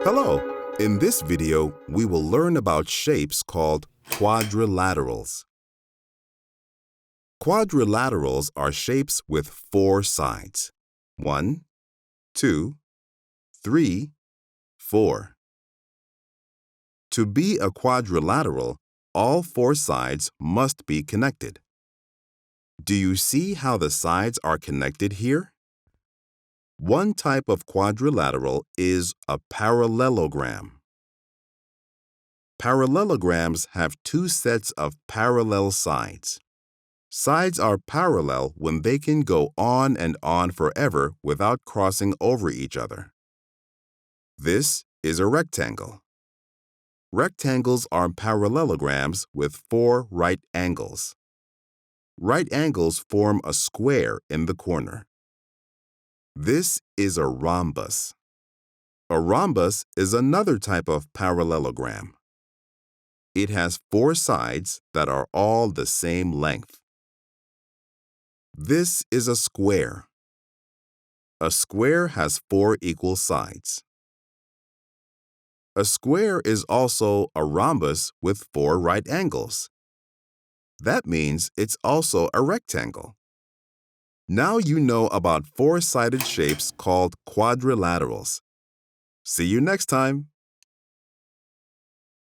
Hello! In this video, we will learn about shapes called quadrilaterals. Quadrilaterals are shapes with four sides. 1, 2, 3, 4. To be a quadrilateral, all four sides must be connected. Do you see how the sides are connected here? One type of quadrilateral is a parallelogram. Parallelograms have two sets of parallel sides. Sides are parallel when they can go on and on forever without crossing over each other. This is a rectangle. Rectangles are parallelograms with four right angles. Right angles form a square in the corner. This is a rhombus. A rhombus is another type of parallelogram. It has four sides that are all the same length. This is a square. A square has four equal sides. A square is also a rhombus with four right angles. That means it's also a rectangle. Now you know about four-sided shapes called quadrilaterals. See you next time.